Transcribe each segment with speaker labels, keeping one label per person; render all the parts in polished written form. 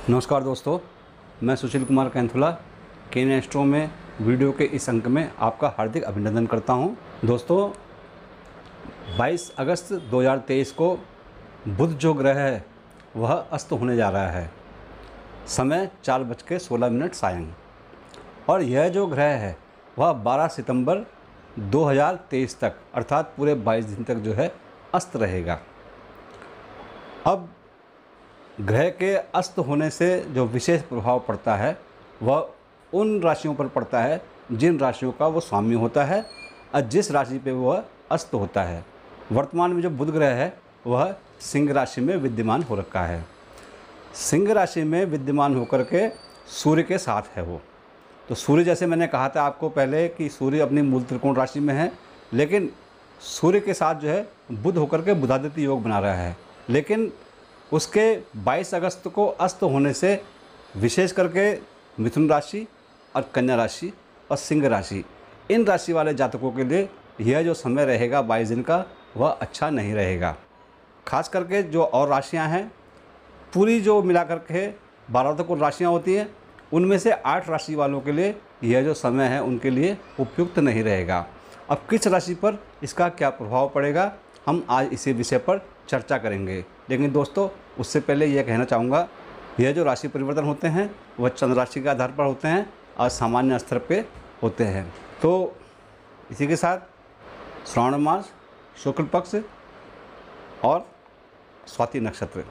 Speaker 1: नमस्कार दोस्तों, मैं सुशील कुमार कैंथुला केन एस्ट्रो में वीडियो के इस अंक में आपका हार्दिक अभिनंदन करता हूं। दोस्तों, 22 अगस्त 2023 को बुध जो ग्रह है वह अस्त होने जा रहा है। समय 4:16 सायं और यह जो ग्रह है वह 12 सितंबर 2023 तक अर्थात पूरे 22 दिन तक जो है अस्त रहेगा। अब ग्रह के अस्त होने से जो विशेष प्रभाव पड़ता है वह उन राशियों पर पड़ता है जिन राशियों का वो स्वामी होता है और जिस राशि पे वह अस्त होता है। वर्तमान में जो बुध ग्रह है वह सिंह राशि में विद्यमान हो रखा है। सिंह राशि में विद्यमान होकर के सूर्य के साथ है वो। तो सूर्य, जैसे मैंने कहा था आपको पहले कि सूर्य अपनी मूल त्रिकोण राशि में है, लेकिन सूर्य के साथ जो है बुध होकर के बुधादित्य योग बना रहा है। लेकिन उसके 22 अगस्त को अस्त होने से विशेष करके मिथुन राशि और कन्या राशि और सिंह राशि, इन राशि वाले जातकों के लिए यह जो समय रहेगा 22 दिन का वह अच्छा नहीं रहेगा। खास करके जो और राशियां हैं, पूरी जो मिलाकर के 12 तक राशियां होती हैं, उनमें से 8 राशि वालों के लिए यह जो समय है उनके लिए उपयुक्त नहीं रहेगा। अब किस राशि पर इसका क्या प्रभाव पड़ेगा, हम आज इसी विषय पर चर्चा करेंगे। लेकिन दोस्तों, उससे पहले यह कहना चाहूँगा, यह जो राशि परिवर्तन होते हैं वह चंद्र राशि के आधार पर होते हैं और सामान्य स्तर पे होते हैं। तो इसी के साथ श्रावण मास, शुक्ल पक्ष और स्वाति नक्षत्र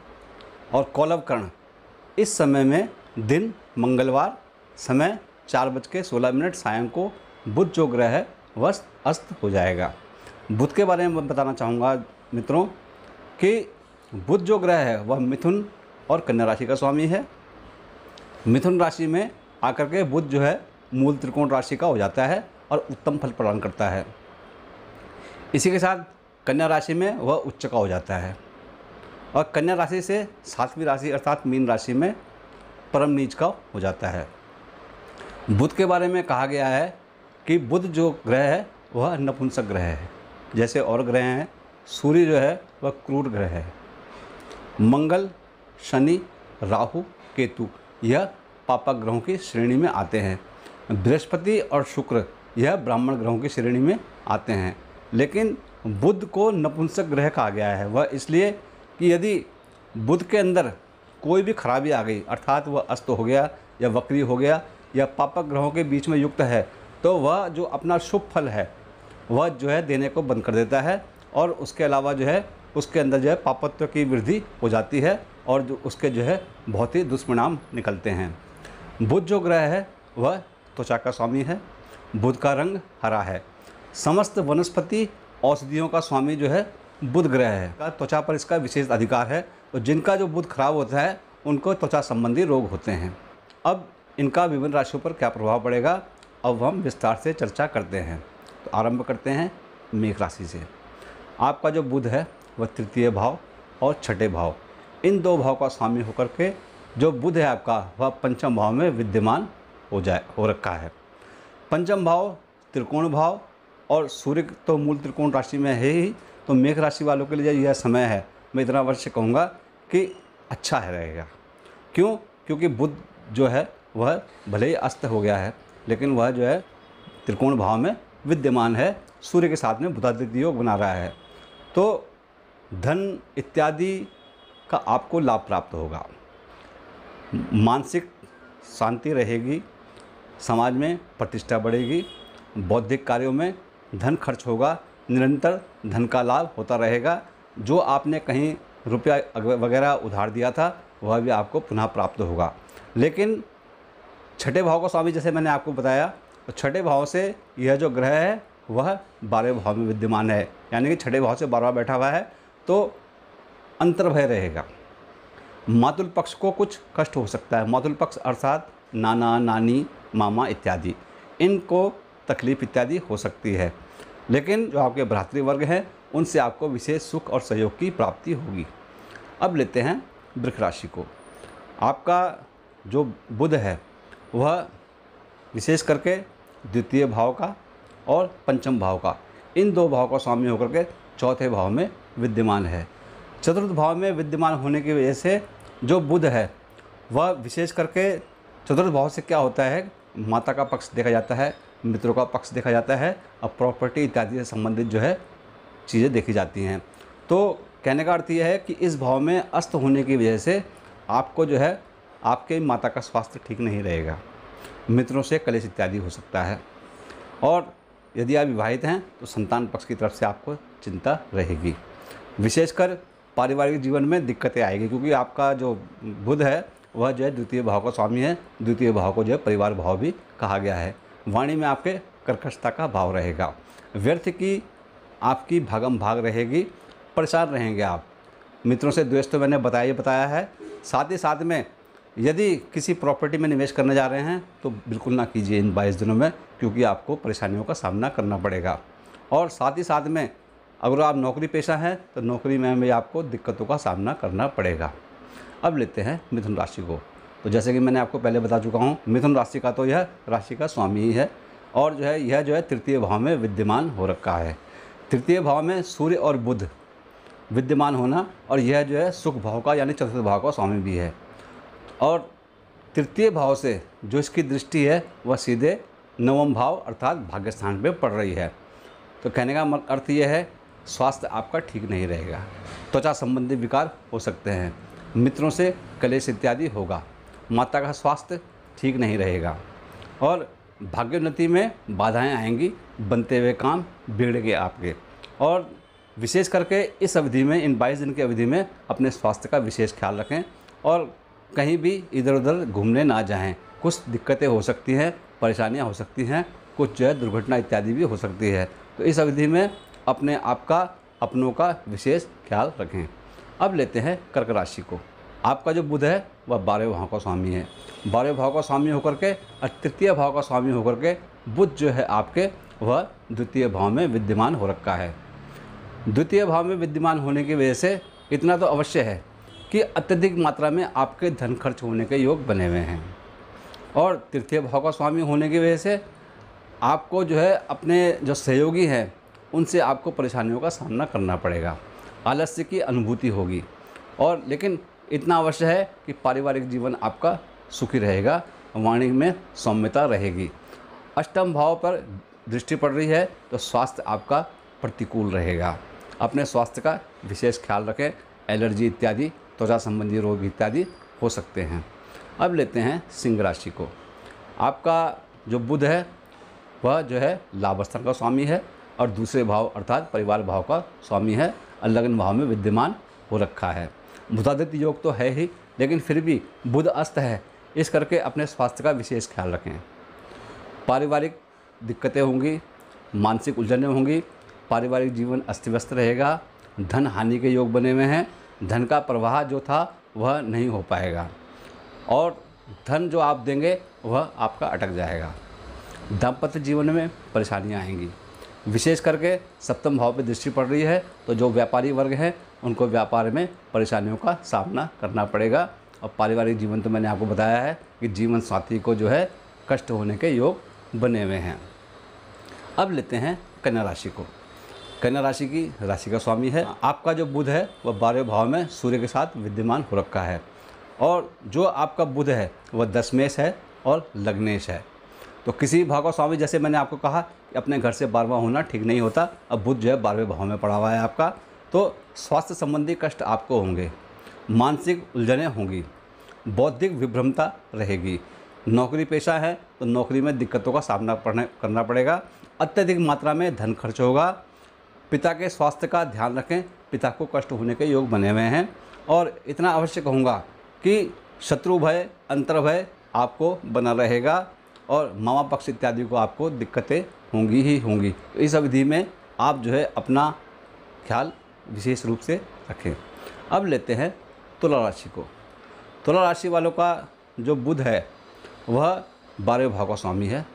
Speaker 1: और कौलव कर्ण, इस समय में दिन मंगलवार समय 4:16 सायं को बुध जो ग्रह है वह अस्त हो जाएगा। बुध के बारे में बताना चाहूँगा मित्रों कि बुध जो ग्रह है वह मिथुन और कन्या राशि का स्वामी है। मिथुन राशि में आकर के बुध जो है मूल त्रिकोण राशि का हो जाता है और उत्तम फल प्रदान करता है। इसी के साथ कन्या राशि में वह उच्च का हो जाता है और कन्या राशि से 7वीं राशि अर्थात मीन राशि में परम नीच का हो जाता है। बुध के बारे में कहा गया है कि बुध जो ग्रह है वह नपुंसक ग्रह है। जैसे और ग्रह हैं, सूर्य जो है वह क्रूर ग्रह है, मंगल, शनि, राहु, केतु यह पापक ग्रहों की श्रेणी में आते हैं। बृहस्पति और शुक्र यह ब्राह्मण ग्रहों की श्रेणी में आते हैं। लेकिन बुध को नपुंसक ग्रह कहा गया है, वह इसलिए कि यदि बुध के अंदर कोई भी खराबी आ गई अर्थात वह अस्त हो गया या वक्री हो गया या पापक ग्रहों के बीच में युक्त है, तो वह जो अपना शुभ फल है वह जो है देने को बंद कर देता है और उसके अलावा जो है उसके अंदर जो है पापत्व की वृद्धि हो जाती है और जो उसके जो है बहुत ही दुष्परिणाम निकलते हैं। बुध जो ग्रह है वह त्वचा का स्वामी है। बुध का रंग हरा है। समस्त वनस्पति औषधियों का स्वामी जो है बुध ग्रह है। त्वचा पर इसका विशेष अधिकार है। तो जिनका जो बुध खराब होता है उनको त्वचा संबंधी रोग होते हैं। अब इनका विभिन्न राशियों पर क्या प्रभाव पड़ेगा, अब हम विस्तार से चर्चा करते हैं। तो आरंभ करते हैं मेष राशि से। आपका जो बुध है वह तृतीय भाव और छठे भाव, इन 2 भाव का स्वामी होकर के जो बुध है आपका वह पंचम भाव में विद्यमान हो रखा है। पंचम भाव त्रिकोण भाव और सूर्य तो मूल त्रिकोण राशि में है ही। तो मेष राशि वालों के लिए यह समय है, मैं इतना वर्ष कहूँगा कि अच्छा है रहेगा। क्यों? क्योंकि बुध जो है वह भले ही अस्त हो गया है लेकिन वह जो है त्रिकोण भाव में विद्यमान है, सूर्य के साथ में बुधादित्य योग बना रहा है। तो धन इत्यादि का आपको लाभ प्राप्त होगा, मानसिक शांति रहेगी, समाज में प्रतिष्ठा बढ़ेगी, बौद्धिक कार्यों में धन खर्च होगा, निरंतर धन का लाभ होता रहेगा। जो आपने कहीं रुपया वगैरह उधार दिया था वह भी आपको पुनः प्राप्त होगा। लेकिन छठे भाव का स्वामी जैसे मैंने आपको बताया, तो छठे भाव से यह जो ग्रह है वह 12वें भाव में विद्यमान है, यानी कि छठे भाव से 12वां बैठा हुआ है। तो अंतर्भय रहेगा। मातुल पक्ष को कुछ कष्ट हो सकता है। मातुल पक्ष अर्थात नाना, नानी, मामा इत्यादि, इनको तकलीफ इत्यादि हो सकती है। लेकिन जो आपके भ्रातृवर्ग हैं उनसे आपको विशेष सुख और सहयोग की प्राप्ति होगी। अब लेते हैं वृष राशि को। आपका जो बुध है वह विशेष करके द्वितीय भाव का और पंचम भाव का, इन 2 भाव का स्वामी होकर के चौथे भाव में विद्यमान है। चतुर्थ भाव में विद्यमान होने की वजह से जो बुध है वह विशेष करके चतुर्थ भाव से क्या होता है, माता का पक्ष देखा जाता है, मित्रों का पक्ष देखा जाता है और प्रॉपर्टी इत्यादि से संबंधित जो है चीज़ें देखी जाती हैं। तो कहने का अर्थ यह है कि इस भाव में अस्त होने की वजह से आपको जो है आपके माता का स्वास्थ्य ठीक नहीं रहेगा, मित्रों से कलेश इत्यादि हो सकता है। और यदि आप विवाहित हैं तो संतान पक्ष की तरफ से आपको चिंता रहेगी। विशेषकर पारिवारिक जीवन में दिक्कतें आएगी, क्योंकि आपका जो बुध है वह जो है द्वितीय भाव का स्वामी है। द्वितीय भाव को जो है परिवार भाव भी कहा गया है। वाणी में आपके कर्कशता का भाव रहेगा। व्यर्थ की आपकी भागम भाग रहेगी, परेशान रहेंगे आप। मित्रों से द्वेष तो मैंने बताया है। साथ ही साथ में यदि किसी प्रॉपर्टी में निवेश करने जा रहे हैं तो बिल्कुल ना कीजिए इन 22 दिनों में, क्योंकि आपको परेशानियों का सामना करना पड़ेगा। और साथ ही साथ में अगर आप नौकरी पेशा हैं तो नौकरी में भी आपको दिक्कतों का सामना करना पड़ेगा। अब लेते हैं मिथुन राशि को। तो जैसे कि मैंने आपको पहले बता चुका हूँ, मिथुन राशि का तो यह राशि का स्वामी ही है और जो है यह जो है तृतीय भाव में विद्यमान हो रखा है। तृतीय भाव में सूर्य और बुध विद्यमान होना, और यह जो है सुख भाव का यानी चतुर्थ भाव का स्वामी भी है। और तृतीय भाव से जो इसकी दृष्टि है वह सीधे नवम भाव अर्थात भाग्य स्थान पे पड़ रही है। तो कहने का अर्थ यह है स्वास्थ्य आपका ठीक नहीं रहेगा, त्वचा संबंधी विकार हो सकते हैं, मित्रों से कलेश इत्यादि होगा, माता का स्वास्थ्य ठीक नहीं रहेगा और भाग्योन्नति में बाधाएं आएंगी, बनते हुए काम बिगड़ेंगे आपके। और विशेष करके इस अवधि में, इन 22 दिन की अवधि में अपने स्वास्थ्य का विशेष ख्याल रखें और कहीं भी इधर उधर घूमने ना जाएं। कुछ दिक्कतें हो सकती हैं, परेशानियां हो सकती हैं, कुछ जो है दुर्घटना इत्यादि भी हो सकती है। तो इस अवधि में अपने आप का, अपनों का विशेष ख्याल रखें। अब लेते हैं कर्क राशि को। आपका जो बुध है वह 12वें भाव का स्वामी है। 12वें भाव का स्वामी होकर के और तृतीय भाव का स्वामी होकर के बुध जो है आपके वह द्वितीय भाव में विद्यमान हो रखा है। द्वितीय भाव में विद्यमान होने की वजह से इतना तो अवश्य है कि अत्यधिक मात्रा में आपके धन खर्च होने के योग बने हुए हैं। और तृतीय भाव का स्वामी होने की वजह से आपको जो है अपने जो सहयोगी हैं उनसे आपको परेशानियों का सामना करना पड़ेगा, आलस्य की अनुभूति होगी। और लेकिन इतना अवश्य है कि पारिवारिक जीवन आपका सुखी रहेगा, वाणी में सौम्यता रहेगी। अष्टम भाव पर दृष्टि पड़ रही है तो स्वास्थ्य आपका प्रतिकूल रहेगा। अपने स्वास्थ्य का विशेष ख्याल रखें, एलर्जी इत्यादि, त्वचा संबंधी रोग इत्यादि हो सकते हैं। अब लेते हैं सिंह राशि को। आपका जो बुध है वह जो है लाभ स्थान का स्वामी है और दूसरे भाव अर्थात परिवार भाव का स्वामी है और लग्न भाव में विद्यमान हो रखा है। बुधादित्य योग तो है ही, लेकिन फिर भी बुध अस्त है, इस करके अपने स्वास्थ्य का विशेष ख्याल रखें। पारिवारिक दिक्कतें होंगी, मानसिक उलझनें होंगी, पारिवारिक जीवन अस्त व्यस्त रहेगा, धन हानि के योग बने हुए हैं, धन का प्रवाह जो था वह नहीं हो पाएगा और धन जो आप देंगे वह आपका अटक जाएगा। दाम्पत्य जीवन में परेशानियां आएंगी। विशेष करके सप्तम भाव पे दृष्टि पड़ रही है तो जो व्यापारी वर्ग हैं उनको व्यापार में परेशानियों का सामना करना पड़ेगा। और पारिवारिक जीवन तो मैंने आपको बताया है कि जीवन साथी को जो है कष्ट होने के योग बने हुए हैं। अब लेते हैं कन्या राशि को। कन्या राशि की राशि का स्वामी है आपका जो बुध है वह 12वें भाव में सूर्य के साथ विद्यमान हो रखा है और जो आपका बुध है वह दशमेश है और लग्नेश है। तो किसी भाव का स्वामी, जैसे मैंने आपको कहा कि अपने घर से 12वां होना ठीक नहीं होता, अब बुध जो है 12वें भाव में पड़ा हुआ है आपका, तो स्वास्थ्य संबंधी कष्ट आपको होंगे, मानसिक उलझनें होंगी, बौद्धिक विभ्रमता रहेगी। नौकरी पेशा है तो नौकरी में दिक्कतों का सामना करना पड़ेगा, अत्यधिक मात्रा में धन खर्च होगा। पिता के स्वास्थ्य का ध्यान रखें, पिता को कष्ट होने के योग बने हुए हैं। और इतना अवश्य कहूँगा कि शत्रु भय, अंतर भय आपको बना रहेगा और मामा पक्ष इत्यादि को आपको दिक्कतें होंगी ही होंगी। तो इस अवधि में आप जो है अपना ख्याल विशेष रूप से रखें। अब लेते हैं तुला राशि को। तुला राशि वालों का जो बुध है वह 12वें भाव का स्वामी है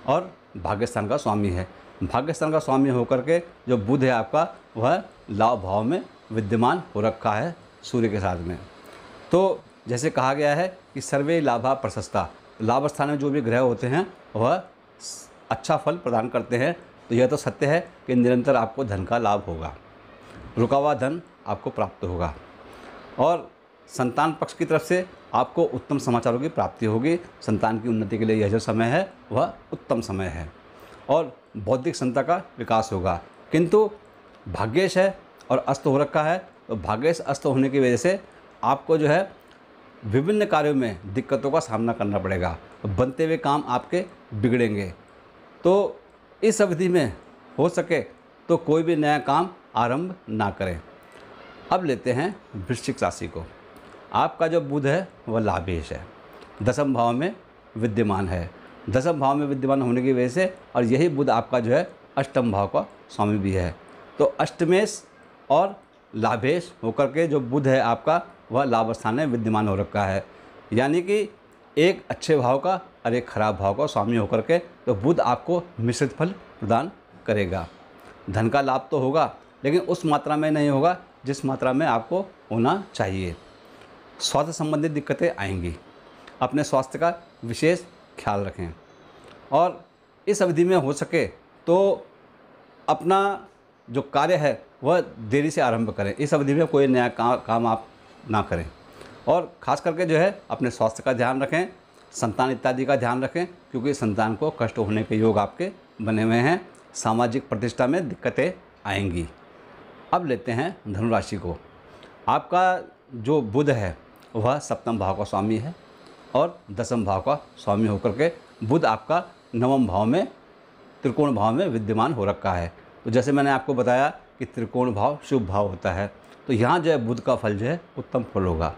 Speaker 1: और भाग्यस्थान का स्वामी है। भाग्यस्थान का स्वामी होकर के जो बुध है आपका वह लाभ भाव में विद्यमान हो रखा है सूर्य के साथ में। तो जैसे कहा गया है कि सर्वे लाभा प्रशस्ता, लाभ स्थान में जो भी ग्रह होते हैं वह अच्छा फल प्रदान करते हैं। तो यह तो सत्य है कि निरंतर आपको धन का लाभ होगा, रुका हुआ धन आपको प्राप्त होगा। और संतान पक्ष की तरफ से आपको उत्तम समाचारों की प्राप्ति होगी। संतान की उन्नति के लिए यह जो समय है वह उत्तम समय है और बौद्धिक क्षमता का विकास होगा। किंतु भाग्येश है और अस्त हो रखा है, तो भाग्येश अस्त होने की वजह से आपको जो है विभिन्न कार्यों में दिक्कतों का सामना करना पड़ेगा। बनते हुए काम आपके बिगड़ेंगे। तो इस अवधि में हो सके तो कोई भी नया काम आरंभ ना करें। अब लेते हैं वृश्चिक राशि को। आपका जो बुध है वह लाभेश है, दसम भाव में विद्यमान है। दसम भाव में विद्यमान होने की वजह से और यही बुध आपका जो है अष्टम भाव का स्वामी भी है। तो अष्टमेश और लाभेश होकर के जो बुध है आपका वह लाभ स्थान में विद्यमान हो रखा है। यानी कि एक अच्छे भाव का और एक खराब भाव का स्वामी होकर के तो बुध आपको मिश्रित फल प्रदान करेगा। धन का लाभ तो होगा लेकिन उस मात्रा में नहीं होगा जिस मात्रा में आपको होना चाहिए। स्वास्थ्य संबंधित दिक्कतें आएंगी। अपने स्वास्थ्य का विशेष ख्याल रखें और इस अवधि में हो सके तो अपना जो कार्य है वह देरी से आरंभ करें। इस अवधि में कोई नया काम आप ना करें और ख़ास करके जो है अपने स्वास्थ्य का ध्यान रखें, संतान इत्यादि का ध्यान रखें क्योंकि संतान को कष्ट होने के योग आपके बने हुए हैं। सामाजिक प्रतिष्ठा में दिक्कतें आएंगी। अब लेते हैं धनुराशि को। आपका जो बुध है वह सप्तम भाव का स्वामी है और दसम भाव का स्वामी होकर के बुध आपका नवम भाव में त्रिकोण भाव में विद्यमान हो रखा है। तो जैसे मैंने आपको बताया कि त्रिकोण भाव शुभ भाव होता है, तो यहाँ जो है बुध का फल जो है उत्तम फल होगा।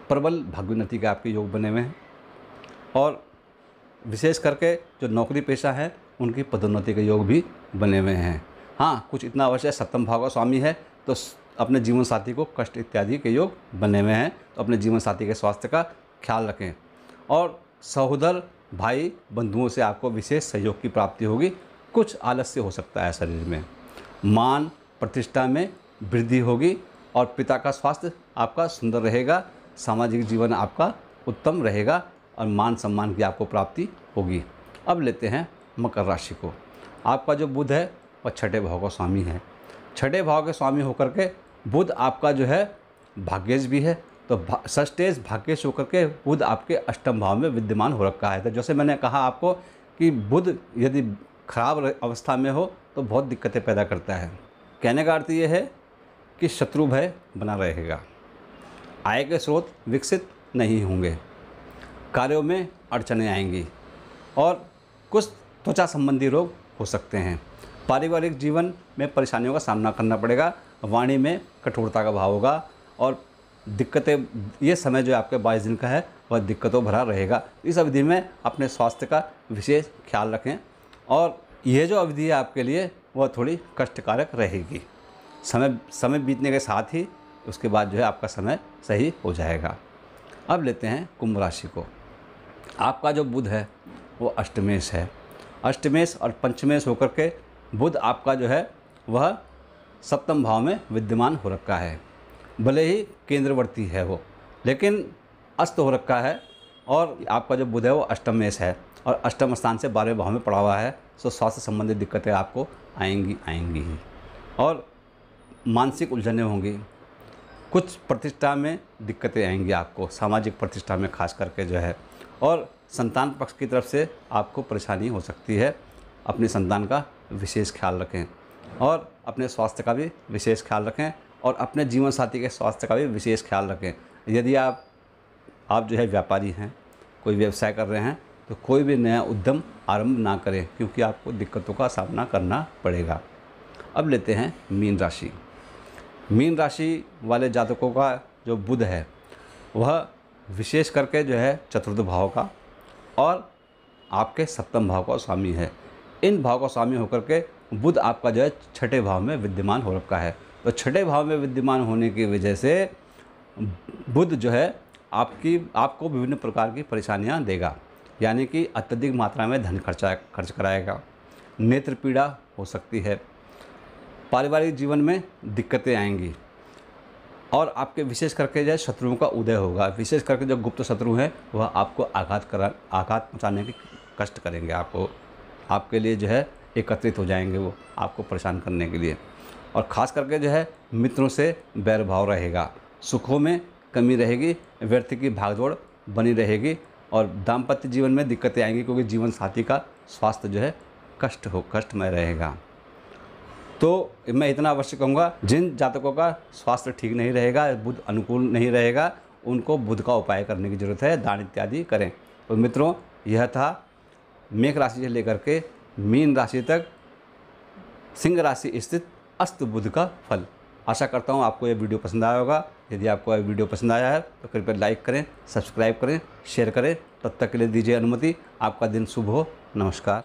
Speaker 1: प्रबल भाग्योन्नति के आपके योग बने हुए हैं और विशेष करके जो नौकरी पेशा है उनकी पदोन्नति के योग भी बने हुए हैं। हाँ, कुछ इतना अवश्य सप्तम भाव का स्वामी है तो अपने जीवन साथी को कष्ट इत्यादि के योग बने हुए हैं, तो अपने जीवन साथी के स्वास्थ्य का ख्याल रखें और सहोदर भाई बंधुओं से आपको विशेष सहयोग की प्राप्ति होगी। कुछ आलस्य हो सकता है शरीर में। मान प्रतिष्ठा में वृद्धि होगी और पिता का स्वास्थ्य आपका सुंदर रहेगा। सामाजिक जीवन आपका उत्तम रहेगा और मान सम्मान की आपको प्राप्ति होगी। अब लेते हैं मकर राशि को। आपका जो बुध है वह छठे भाव का स्वामी है। छठे भाव के स्वामी होकर के बुध आपका जो है भाग्येश भी है, तो षष्ठेश भाग्येश होकर के बुध आपके अष्टम भाव में विद्यमान हो रखा है। तो जैसे मैंने कहा आपको कि बुध यदि खराब अवस्था में हो तो बहुत दिक्कतें पैदा करता है। कहने का अर्थ ये है कि शत्रु भय बना रहेगा, आय के स्रोत विकसित नहीं होंगे, कार्यों में अड़चनें आएंगी और कुछ त्वचा संबंधी रोग हो सकते हैं। पारिवारिक जीवन में परेशानियों का सामना करना पड़ेगा। वाणी में कठोरता का भाव होगा और दिक्कतें, ये समय जो आपके 22 दिन का है वह दिक्कतों भरा रहेगा। इस अवधि में अपने स्वास्थ्य का विशेष ख्याल रखें और ये जो अवधि है आपके लिए वह थोड़ी कष्टकारक रहेगी। समय बीतने के साथ ही उसके बाद जो है आपका समय सही हो जाएगा। अब लेते हैं कुंभ राशि को। आपका जो बुध है वो अष्टमेश है। अष्टमेश और पंचमेश होकर के बुध आपका जो है वह सप्तम भाव में विद्यमान हो रखा है। भले ही केंद्रवर्ती है वो, लेकिन अस्त हो रखा है और आपका जो बुध है वो अष्टमेश है और अष्टम स्थान से 12वें भाव में पड़ा हुआ है। तो स्वास्थ्य संबंधित दिक्कतें आपको आएंगी ही और मानसिक उलझनें होंगी। कुछ प्रतिष्ठा में दिक्कतें आएंगी आपको, सामाजिक प्रतिष्ठा में खास करके जो है, और संतान पक्ष की तरफ से आपको परेशानी हो सकती है। अपनी संतान का विशेष ख्याल रखें और अपने स्वास्थ्य का भी विशेष ख्याल रखें और अपने जीवन साथी के स्वास्थ्य का भी विशेष ख्याल रखें। यदि आप जो है व्यापारी हैं, कोई व्यवसाय कर रहे हैं, तो कोई भी नया उद्यम आरंभ ना करें क्योंकि आपको दिक्कतों का सामना करना पड़ेगा। अब लेते हैं मीन राशि। मीन राशि वाले जातकों का जो बुध है वह विशेष करके जो है चतुर्थ भाव का और आपके सप्तम भाव का स्वामी है। इन भाव का स्वामी होकर के बुध आपका जो है छठे भाव में विद्यमान हो रखा है। तो छठे भाव में विद्यमान होने की वजह से बुध जो है आपको विभिन्न प्रकार की परेशानियां देगा, यानी कि अत्यधिक मात्रा में धन खर्च कराएगा। नेत्र पीड़ा हो सकती है। पारिवारिक जीवन में दिक्कतें आएंगी और आपके विशेष करके जो है शत्रुओं का उदय होगा। विशेष करके जो गुप्त शत्रु हैं वह आपको आघात पहुँचाने की कष्ट करेंगे। आपके लिए जो है एकत्रित हो जाएंगे वो आपको परेशान करने के लिए। और ख़ास करके जो है मित्रों से बैर भाव रहेगा। सुखों में कमी रहेगी, व्यर्थ की भागदौड़ बनी रहेगी और दाम्पत्य जीवन में दिक्कतें आएंगी, क्योंकि जीवन साथी का स्वास्थ्य जो है कष्टमय रहेगा। तो मैं इतना अवश्य कहूँगा, जिन जातकों का स्वास्थ्य ठीक नहीं रहेगा, बुध अनुकूल नहीं रहेगा, उनको बुध का उपाय करने की ज़रूरत है, दान इत्यादि करें। तो मित्रों, यह था मेष राशि से लेकर के मीन राशि तक सिंह राशि स्थित अस्त बुध का फल। आशा करता हूँ आपको यह वीडियो पसंद आया होगा। यदि आपको यह वीडियो पसंद आया है तो कृपया लाइक करें, सब्सक्राइब करें, शेयर करें। तब तक के लिए दीजिए अनुमति। आपका दिन शुभ हो। नमस्कार।